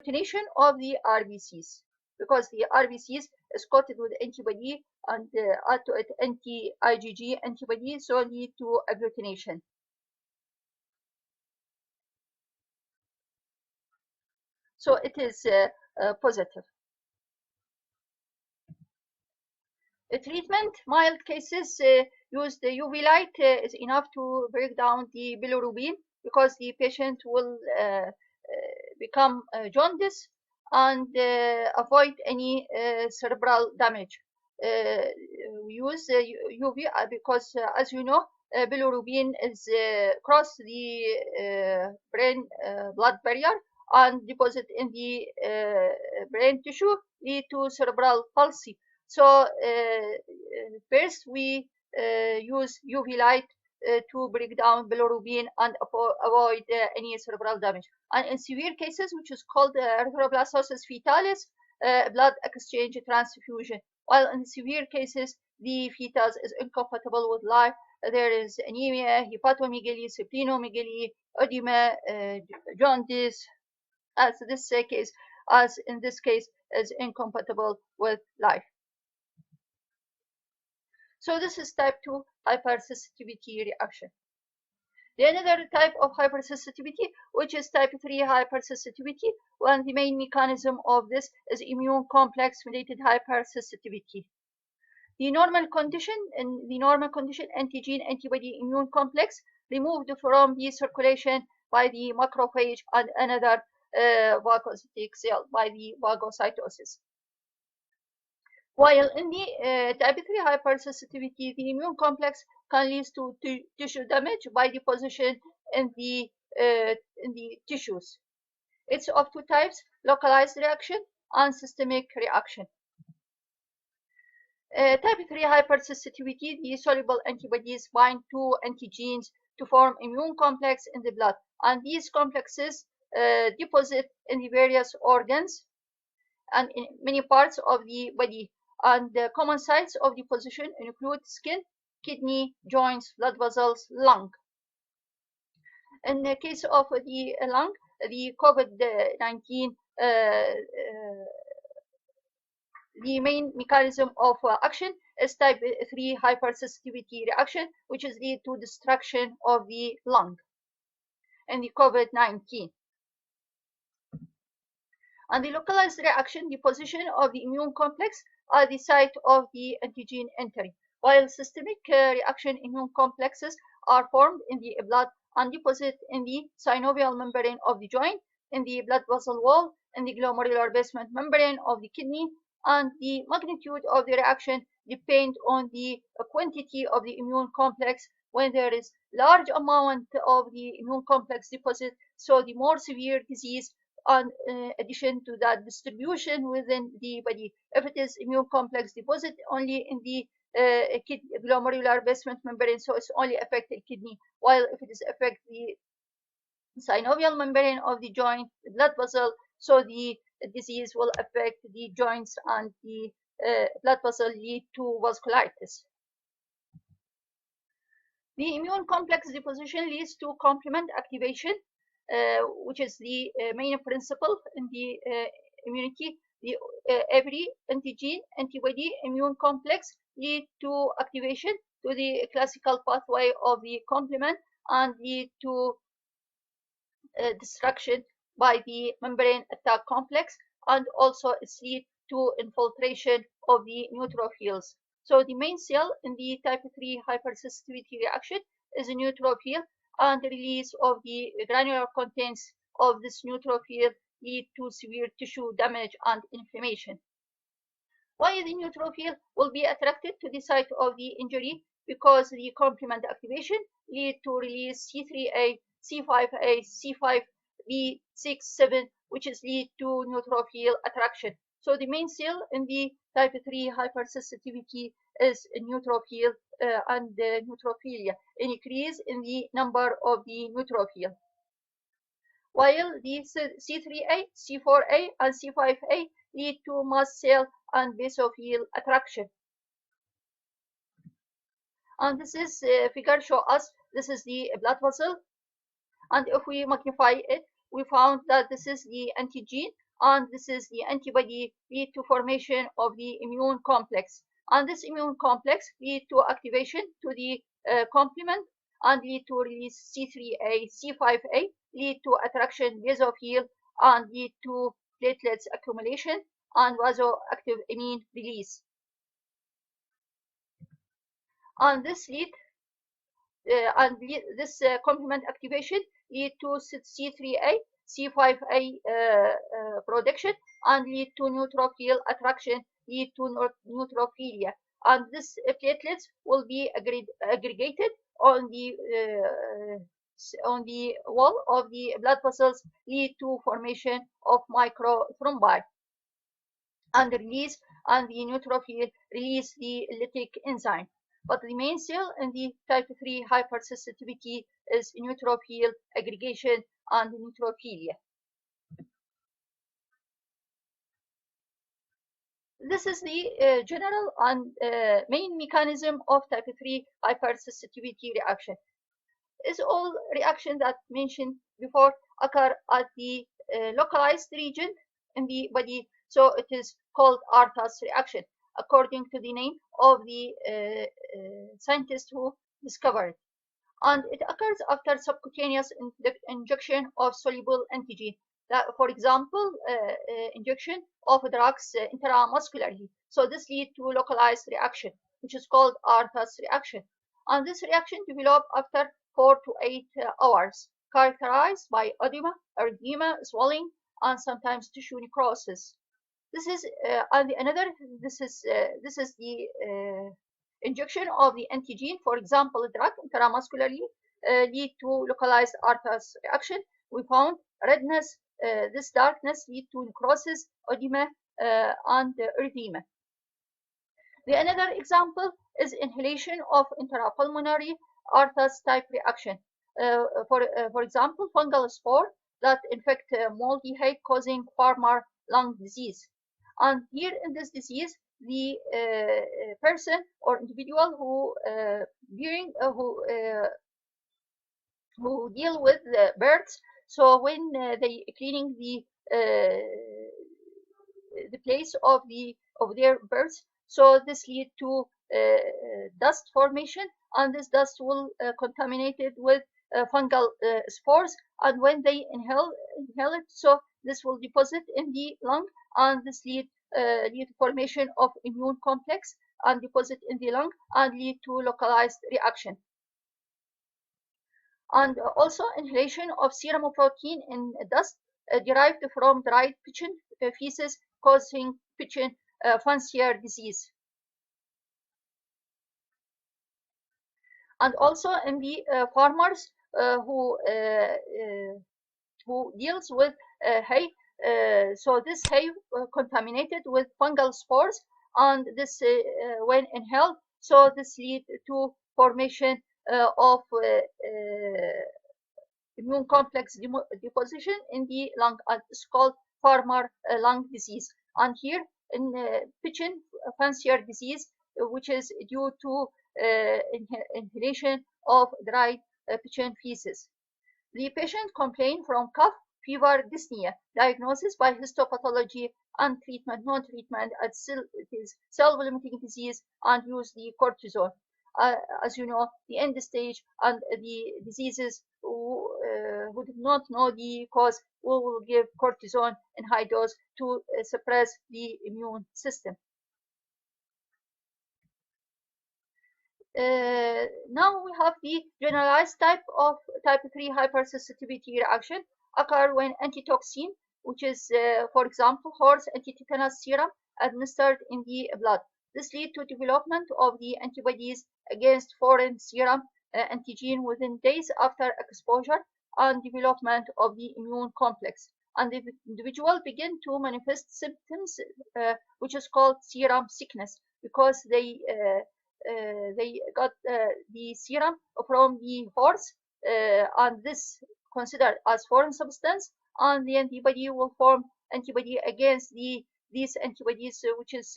agglutination of the RBCs, because the RBCs is coated with antibody and add to it anti-IgG antibody, so lead to agglutination. So it is positive. Treatment, mild cases use the UV light is enough to break down the bilirubin, because the patient will become jaundice and avoid any cerebral damage. We use UV because, as you know, bilirubin is cross the brain blood barrier and deposit in the brain tissue, lead to cerebral palsy. So first we use UV light to break down bilirubin and avoid any cerebral damage. And in severe cases, which is called erythroblastosis fetalis, blood exchange transfusion. While in severe cases, the fetus is incompatible with life. There is anemia, hepatomegaly, splenomegaly, edema, jaundice, as in this case, is incompatible with life. So this is type 2 hypersensitivity reaction. The another type of hypersensitivity, which is type 3 hypersensitivity, and the main mechanism of this is immune complex mediated hypersensitivity. In the normal condition, antigen antibody immune complex removed from the circulation by the macrophage and another phagocytic cell by the phagocytosis. While in the type 3 hypersensitivity, the immune complex can lead to tissue damage by deposition in the tissues. It's of two types: localized reaction and systemic reaction. Type 3 hypersensitivity, the soluble antibodies bind to antigens to form immune complex in the blood, and these complexes deposit in the various organs and in many parts of the body. And the common sites of deposition include skin, kidney, joints, blood vessels, lung. In the case of the lung, the COVID-19, the main mechanism of action is type 3 hypersensitivity reaction, which is lead to destruction of the lung and the COVID-19. And the localized reaction, deposition of the immune complex at the site of the antigen entry, while systemic reaction immune complexes are formed in the blood and deposit in the synovial membrane of the joint, in the blood vessel wall, in the glomerular basement membrane of the kidney, and the magnitude of the reaction depends on the quantity of the immune complex. When there is large amount of the immune complex deposit, so the more severe disease, and in addition to that, distribution within the body. If it is immune complex deposit only in the glomerular basement membrane, so it's only affect the kidney, while if it is affect the synovial membrane of the joint, the blood vessel, so the disease will affect the joints and the blood vessel, lead to vasculitis. The immune complex deposition leads to complement activation, which is the main principle in the immunity. Every antigen antibody immune complex lead to activation to the classical pathway of the complement and lead to destruction by the membrane attack complex, and also it's lead to infiltration of the neutrophils. So the main cell in the type 3 hypersensitivity reaction is a neutrophil, and the release of the granular contents of this neutrophil lead to severe tissue damage and inflammation. Why the neutrophil will be attracted to the site of the injury? Because the complement activation lead to release C3A, C5A, C5B, 6, 7, which is lead to neutrophil attraction. So the main cell in the type 3 hypersensitivity is a neutrophil and neutrophilia, an increase in the number of the neutrophil. While the C3A, C4A, and C5A lead to mast cell and basophil attraction. And this is figure show us this is the blood vessel, and if we magnify it, we found that this is the antigen, and this is the antibody lead to formation of the immune complex, and this immune complex lead to activation to the complement and lead to release C3A, C5A, lead to attraction basophil, and lead to platelets accumulation and vasoactive amine release. And this lead this complement activation lead to C3A, C5A production, and lead to neutrophil attraction, lead to neutrophilia. And this platelets will be aggregated on the wall of the blood vessels, lead to formation of microthrombi, and release, and the neutrophil release the lytic enzyme. But the main cell in the type 3 hypersensitivity is neutrophil aggregation and neutrophilia. This is the general and main mechanism of type 3 hypersensitivity reaction. Is all reactions that mentioned before occur at the localized region in the body, so it is called Arthur's reaction, according to the name of the scientist who discovered it. And it occurs after subcutaneous injection of soluble antigen, that, for example, injection of drugs intramuscularly. So this leads to localized reaction, which is called Arthur's reaction. And this reaction develops after 4 to 8 hours, characterized by edema, erythema, swelling, and sometimes tissue necrosis. This is this is the injection of the antigen, for example, drug intramuscularly, lead to localized Arthur's reaction. We found redness, this darkness lead to necrosis, edema, and erythema. The another example is inhalation of intrapulmonary Arthur's type reaction. For example, fungal spore that infect moldy hay, causing farmer lung disease. And here in this disease, the person or individual who deal with birds, so when they cleaning the place of their birds, so this lead to dust formation, and this dust will contaminate it with fungal spores, and when they inhale it, so this will deposit in the lung, and this lead to formation of immune complex and deposit in the lung, and lead to localized reaction. And also inhalation of serum protein in dust derived from dried pigeon feces, causing pigeon fancier disease. And also in the farmers who deals with hay, so this hay contaminated with fungal spores, and this when inhaled, so this lead to formation of immune complex deposition in the lung, and it's called farmer lung disease. And here in pigeon fancier disease, which is due to inhalation of dried pigeon feces. The patient complained from cough, fever, dyspnea. Diagnosis by histopathology and treatment, non-treatment, it is self-limiting disease, and use the cortisone. As you know, the end stage and the diseases who did not know the cause, we will give cortisone in high dose to suppress the immune system. Now we have the generalized type of type 3 hypersensitivity reaction occur when antitoxin, which is, for example, horse anti-tetanus serum administered in the blood. This leads to development of the antibodies against foreign serum antigen within days after exposure, and development of the immune complex. And the individual begin to manifest symptoms, which is called serum sickness, because they got the serum from the horse, and this considered as foreign substance, and the antibody will form antibody against these antibodies, which is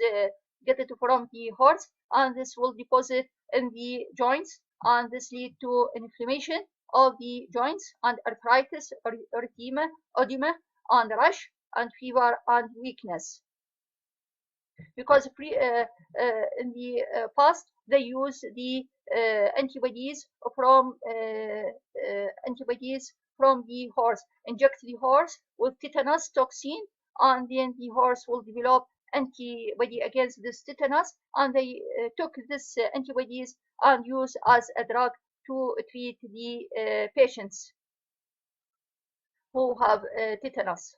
get it from the horse, and this will deposit in the joints, and this lead to inflammation of the joints and arthritis, erythema, edema, and rash, and fever and weakness. Because in the past they use the antibodies from the horse, inject the horse with tetanus toxin, and then the horse will develop antibody against this tetanus, and they took this antibodies and use as a drug to treat the patients who have tetanus.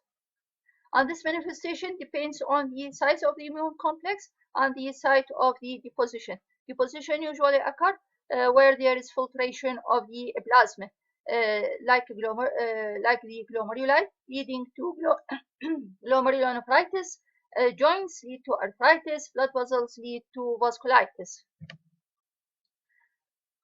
And this manifestation depends on the size of the immune complex and the site of the deposition. Deposition usually occurs where there is filtration of the plasma, like the glomeruli, leading to glomerulonephritis. Joints lead to arthritis. Blood vessels lead to vasculitis.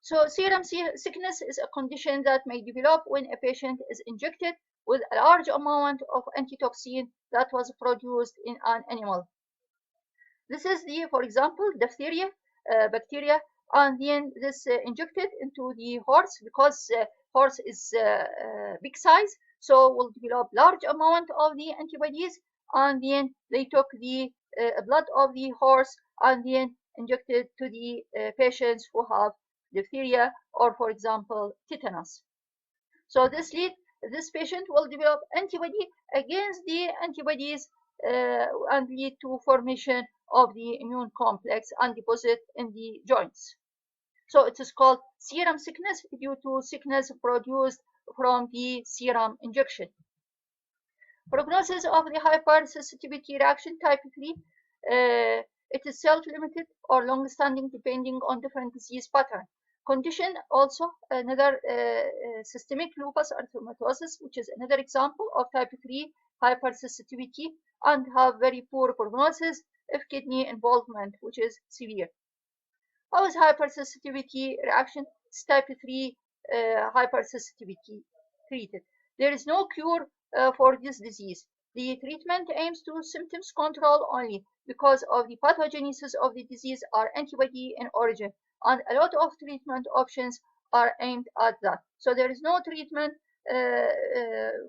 So serum sickness is a condition that may develop when a patient is injected with a large amount of antitoxin that was produced in an animal. This is for example, diphtheria bacteria, and then this injected into the horse, because horse is big size, so will develop large amount of the antibodies, and then they took the blood of the horse and then injected to the patients who have diphtheria or, for example, tetanus. So this patient will develop antibody against the antibodies and lead to formation of the immune complex and deposit in the joints. So it is called serum sickness due to sickness produced from the serum injection. Prognosis of the hypersensitivity reaction type 3. It is self-limited or long-standing depending on different disease pattern. Condition also another systemic lupus erythematosus, which is another example of type 3 hypersensitivity, and have very poor prognosis if kidney involvement, which is severe. How is hypersensitivity reaction type 3 hypersensitivity treated? There is no cure for this disease. The treatment aims to symptoms control only because of the pathogenesis of the disease are antibody in origin, and a lot of treatment options are aimed at that. So there is no treatment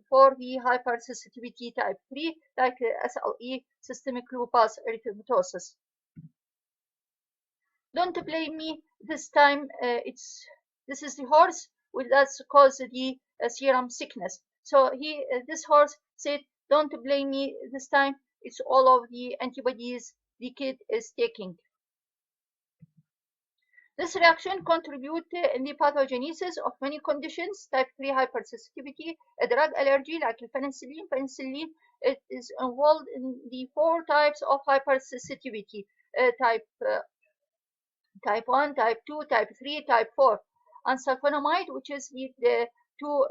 for the hypersensitivity type 3 like SLE, systemic lupus erythematosus. Don't blame me this time. This is the horse that's caused the serum sickness. So this horse said, "Don't blame me this time. It's all of the antibodies the kid is taking." This reaction contributes in the pathogenesis of many conditions. Type 3 hypersensitivity, a drug allergy like penicillin. Penicillin, it is involved in the 4 types of hypersensitivity: type 1, type 2, type 3, type 4. And sulfonamide, which is the 2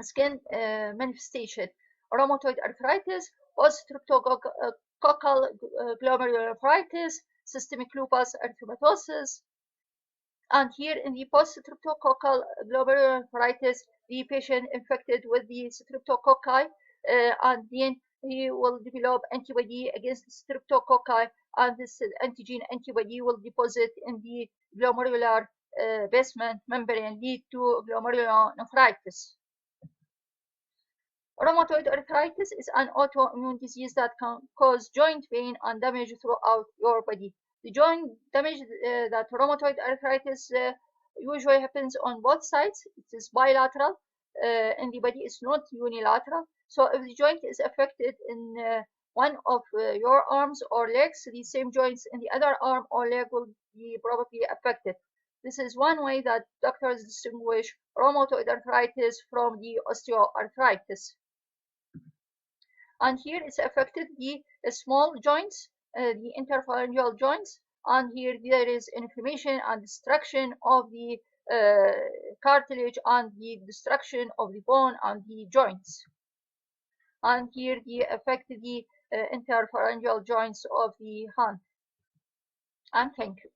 skin manifestation: rheumatoid arthritis, post-streptococcal glomerulonephritis, systemic lupus erythematosus. And here in the post-streptococcal glomerulonephritis, the patient infected with the streptococci, and then he will develop antibody against the streptococci, and this antigen antibody will deposit in the glomerular basement membrane, lead to glomerulonephritis. Rheumatoid arthritis is an autoimmune disease that can cause joint pain and damage throughout your body. The joint damage that rheumatoid arthritis usually happens on both sides. It is bilateral in the body, it's not unilateral. So if the joint is affected in one of your arms or legs, the same joints in the other arm or leg will be probably affected. This is one way that doctors distinguish rheumatoid arthritis from the osteoarthritis. And here it's affected the small joints, the interphalangeal joints, and here there is inflammation and destruction of the cartilage and the destruction of the bone and the joints. And here the affect the interphalangeal joints of the hand. And thank you.